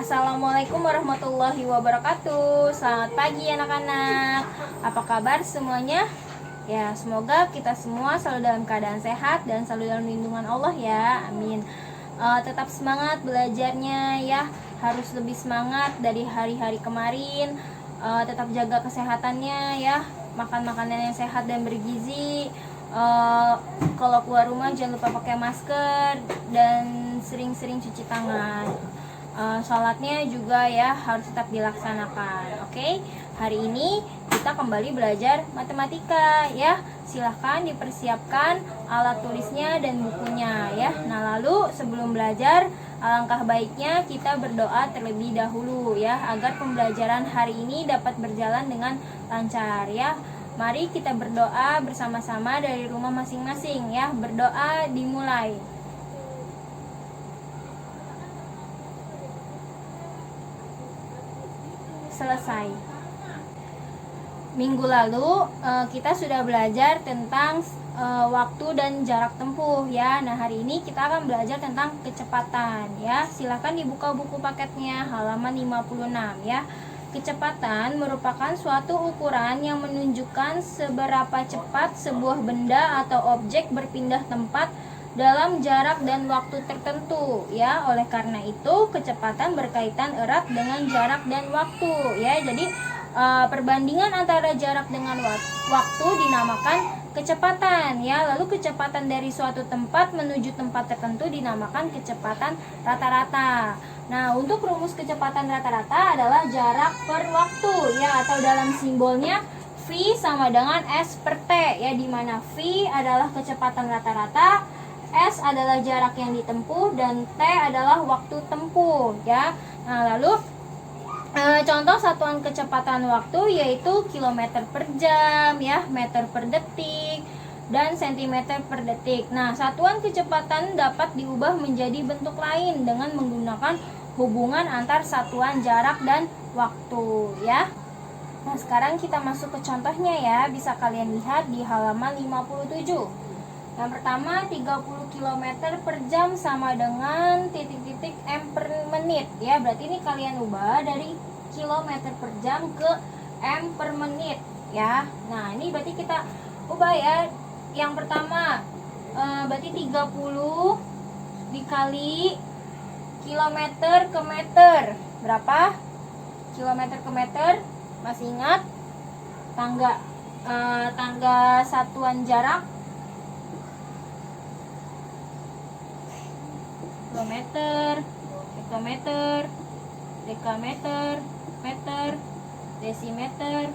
Assalamualaikum warahmatullahi wabarakatuh. Selamat pagi anak-anak. Apa kabar semuanya? Ya, semoga kita semua selalu dalam keadaan sehat dan selalu dalam lindungan Allah ya. Amin. Tetap semangat belajarnya ya. Harus lebih semangat dari hari-hari kemarin. Tetap jaga kesehatannya ya. Makan makanan yang sehat dan bergizi. Kalau keluar rumah jangan lupa pakai masker dan sering-sering cuci tangan. Sholatnya juga ya harus tetap dilaksanakan. Oke, hari ini kita kembali belajar matematika ya. Silahkan dipersiapkan alat tulisnya dan bukunya ya. Nah, lalu sebelum belajar, alangkah baiknya kita berdoa terlebih dahulu ya, agar pembelajaran hari ini dapat berjalan dengan lancar ya. Mari kita berdoa bersama-sama dari rumah masing-masing ya. Berdoa dimulai. Selesai. Minggu lalu kita sudah belajar tentang waktu dan jarak tempuh ya. Nah, hari ini kita akan belajar tentang kecepatan ya. Silakan dibuka buku paketnya halaman 56 ya. Kecepatan merupakan suatu ukuran yang menunjukkan seberapa cepat sebuah benda atau objek berpindah tempat dalam jarak dan waktu tertentu ya. Oleh karena itu kecepatan berkaitan erat dengan jarak dan waktu ya. Jadi perbandingan antara jarak dengan waktu dinamakan kecepatan ya. Lalu kecepatan dari suatu tempat menuju tempat tertentu dinamakan kecepatan rata-rata. Nah, untuk rumus kecepatan rata-rata adalah jarak per waktu ya, atau dalam simbolnya V sama dengan S per T ya, di mana V adalah kecepatan rata-rata, S adalah jarak yang ditempuh, dan T adalah waktu tempuh ya. Nah, lalu contoh satuan kecepatan waktu yaitu kilometer per jam ya, meter per detik, dan sentimeter per detik. Nah, satuan kecepatan dapat diubah menjadi bentuk lain dengan menggunakan hubungan antar satuan jarak dan waktu ya. Nah, sekarang kita masuk ke contohnya ya. Bisa kalian lihat di halaman 57. Yang pertama, 30 km per jam sama dengan titik-titik M per menit ya. Berarti ini kalian ubah dari kilometer per jam ke M per menit ya. Nah, ini berarti kita ubah ya. Yang pertama berarti 30 dikali kilometer ke meter. Berapa? Kilometer ke meter. Masih ingat? Tangga satuan jarak. Kilometer, hektometer, dekameter, meter, desimeter,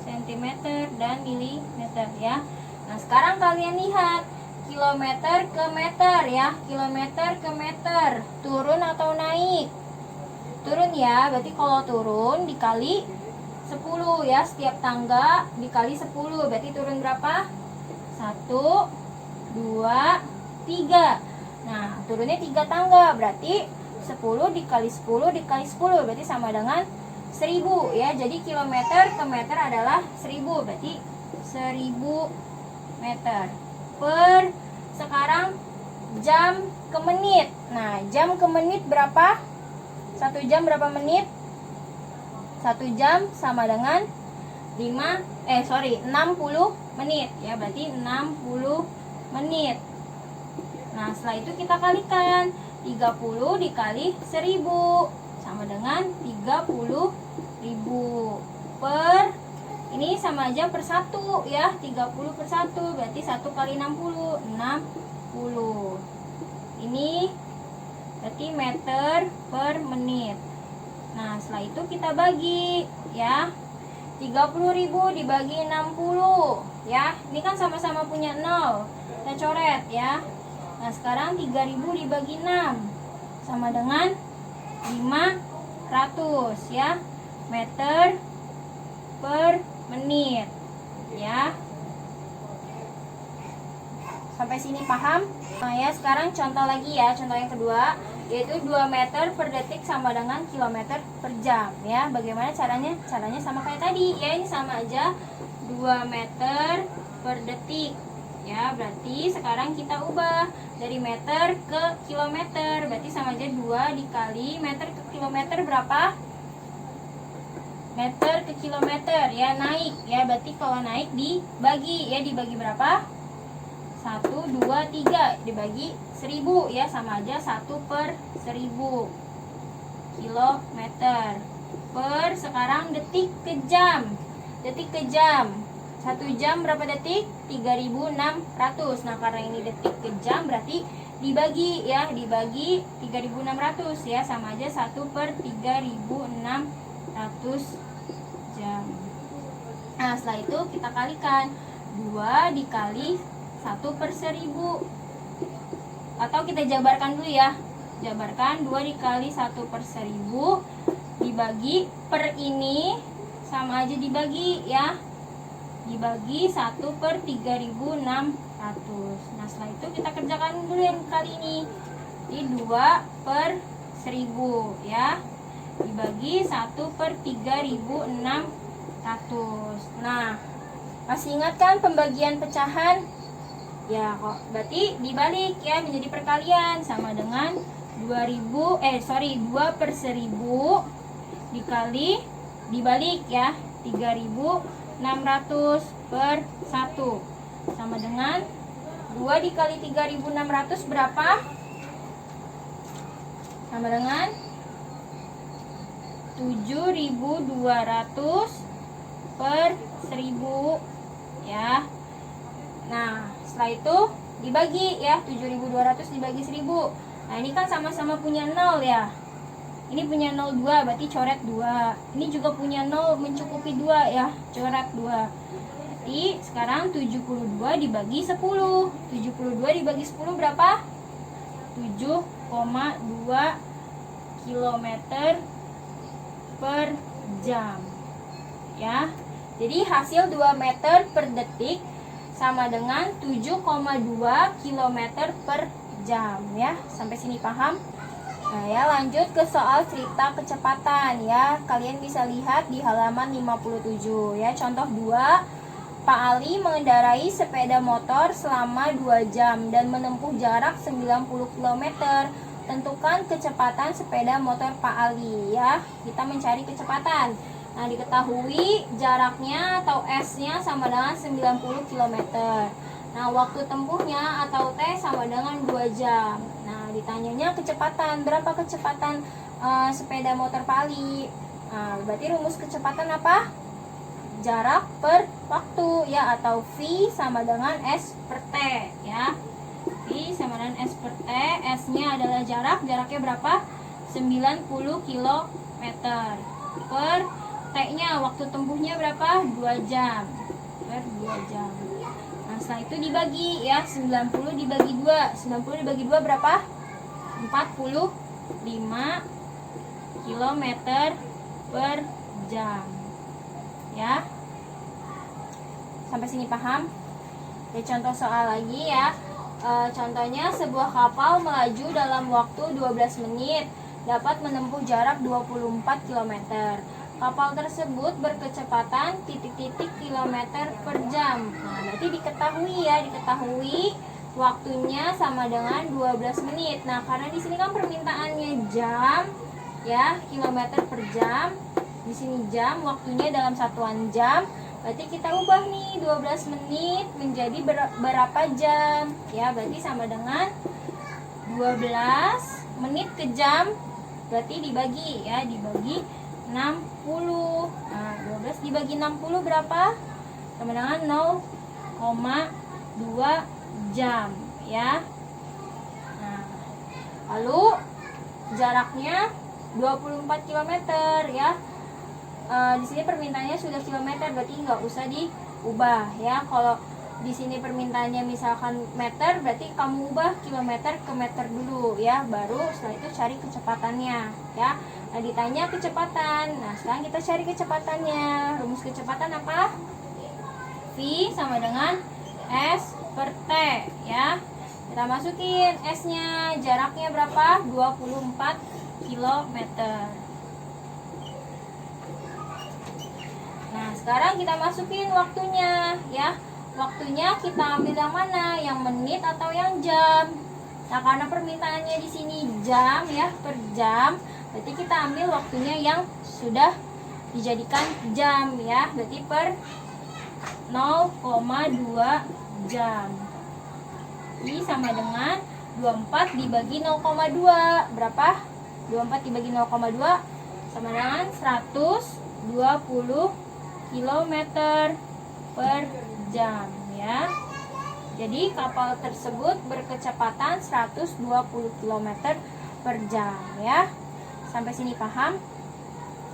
sentimeter, dan milimeter ya. Nah, sekarang kalian lihat kilometer ke meter ya. Kilometer ke meter, turun atau naik? Turun ya. Berarti kalau turun dikali 10 ya. Setiap tangga dikali 10, berarti turun berapa? 1, 2, 3. Nah, turunnya 3 tangga, berarti 10 dikali 10 dikali 10 berarti sama dengan 1000 ya. Jadi kilometer ke meter adalah 1000, berarti 1000 meter. Per sekarang jam ke menit. Nah, jam ke menit berapa? 1 jam berapa menit? 1 jam sama dengan 60 menit ya. Berarti 60 menit. Nah, setelah itu kita kalikan. 30 dikali 1000 sama dengan 30.000 per, ini sama aja per 1 ya. 30 per 1 berarti 1 kali 60, 60. Ini berarti meter per menit. Nah, setelah itu kita bagi ya. 30.000 dibagi 60 ya. Ini kan sama-sama punya 0. Kita coret ya. Nah, sekarang 3000 dibagi 6 sama dengan 500 ya. Meter per menit ya. Sampai sini paham? Nah ya, sekarang contoh lagi ya. Contoh yang kedua yaitu 2 meter per detik sama dengan kilometer per jam ya. Bagaimana caranya? Caranya sama kayak tadi ya. Ini sama aja, 2 meter per detik Ya, berarti sekarang kita ubah dari meter ke kilometer. Berarti sama aja 2 dikali meter ke kilometer berapa? Meter ke kilometer ya, naik ya. Berarti kalau naik dibagi ya, dibagi berapa? 1, 2, 3 dibagi 1000 ya, sama aja 1/1000 kilometer. Per sekarang detik ke jam. Detik ke jam. 1 jam berapa detik? 3600. Nah, karena ini detik ke jam berarti dibagi ya, dibagi 3600 ya, sama aja 1/3600 jam. Nah, setelah itu kita kalikan 2 dikali 1/1000. Atau kita jabarkan dulu ya. Jabarkan 2 dikali 1/1000 dibagi per ini sama aja dibagi ya. Dibagi 1/3600. Nah, setelah itu kita kerjakan dulu yang kali ini. Di 2/1000 ya. Dibagi 1/3600. Nah, masih ingat kan pembagian pecahan? Ya, kok berarti dibalik ya menjadi perkalian, sama dengan 2/1000 dikali dibalik ya 3600 per 1 sama dengan 2 dikali 3600 berapa? Sama dengan 7200 per 1000 ya. Nah, setelah itu dibagi ya, 7200 dibagi 1000. Nah, ini kan sama-sama punya 0 ya. Ini punya 02, berarti coret 2. Ini juga punya 0, mencukupi 2 ya, coret 2. Berarti sekarang 72 dibagi 10. 72 dibagi 10 berapa? 7,2 km per jam. Ya. Jadi hasil 2 meter per detik sama dengan 7,2 km per jam ya. Sampai sini paham? Nah, ya, lanjut ke soal cerita kecepatan ya. Kalian bisa lihat di halaman 57 ya. Contoh 2. Pak Ali mengendarai sepeda motor selama 2 jam dan menempuh jarak 90 km. Tentukan kecepatan sepeda motor Pak Ali ya. Kita mencari kecepatan. Nah, diketahui jaraknya atau S-nya sama dengan 90 km. Nah, waktu tempuhnya atau T sama dengan 2 jam. Nah, ditanyanya kecepatan. Berapa kecepatan sepeda motor Pak Ali? Nah, berarti rumus kecepatan apa? Jarak per waktu ya, atau V sama dengan S per T ya. V sama dengan S per T. S-nya adalah jarak. Jaraknya berapa? 90 km. Per T-nya waktu tempuhnya berapa? 2 jam. Per 2 jam. Nah, setelah itu dibagi ya, 90 dibagi 2. 90 dibagi 2 berapa? 45 km per jam. Ya. Sampai sini paham? Ya, contoh soal lagi ya. Contohnya sebuah kapal melaju dalam waktu 12 menit dapat menempuh jarak 24 km. Kapal tersebut berkecepatan titik-titik kilometer per jam. Nah, berarti diketahui ya, diketahui waktunya sama dengan 12 menit. Nah, karena di sini kan permintaannya jam ya, kilometer per jam. Di sini jam, waktunya dalam satuan jam. Berarti kita ubah nih 12 menit menjadi berapa jam? Ya, berarti sama dengan 12 menit ke jam. Berarti dibagi ya, dibagi 60. Nah, 12 dibagi 60 berapa? Sama dengan 0,2 jam ya. Nah, lalu jaraknya 24 km ya. Di sini permintaannya sudah kilometer, berarti nggak usah diubah ya. Kalau di sini permintaannya misalkan meter, berarti kamu ubah kilometer ke meter dulu ya, baru setelah itu cari kecepatannya ya. Nah, ditanya kecepatan. Nah, sekarang kita cari kecepatannya. Rumus kecepatan apa? V sama dengan S per T ya. Kita masukin S-nya, jaraknya berapa? 24 km. Nah, sekarang kita masukin waktunya ya. waktunya kita ambil yang mana? Yang menit atau yang jam? Nah, karena permintaannya di sini jam ya, per jam, berarti kita ambil waktunya yang sudah dijadikan jam ya, berarti per 0,2 jam. I sama dengan 24 dibagi 0,2. Berapa? 24 dibagi 0,2 sama dengan 120 km per jam ya. Jadi kapal tersebut berkecepatan 120 km per jam ya. Sampai sini paham?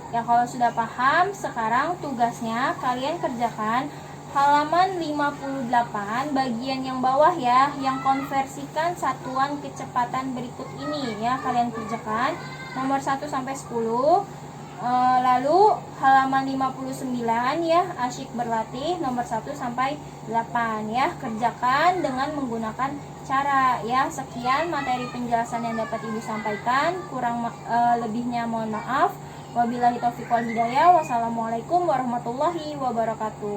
Ya, kalau sudah paham, sekarang tugasnya kalian kerjakan halaman 58 bagian yang bawah ya, yang konversikan satuan kecepatan berikut ini ya, kalian kerjakan nomor 1 sampai 10. Lalu halaman 59 ya, asyik berlatih nomor 1 sampai 8 ya, kerjakan dengan menggunakan cara ya. Sekian materi penjelasan yang dapat Ibu sampaikan, kurang lebihnya mohon maaf. Wabillahi taufiq wal hidayah. Wassalamualaikum warahmatullahi wabarakatuh.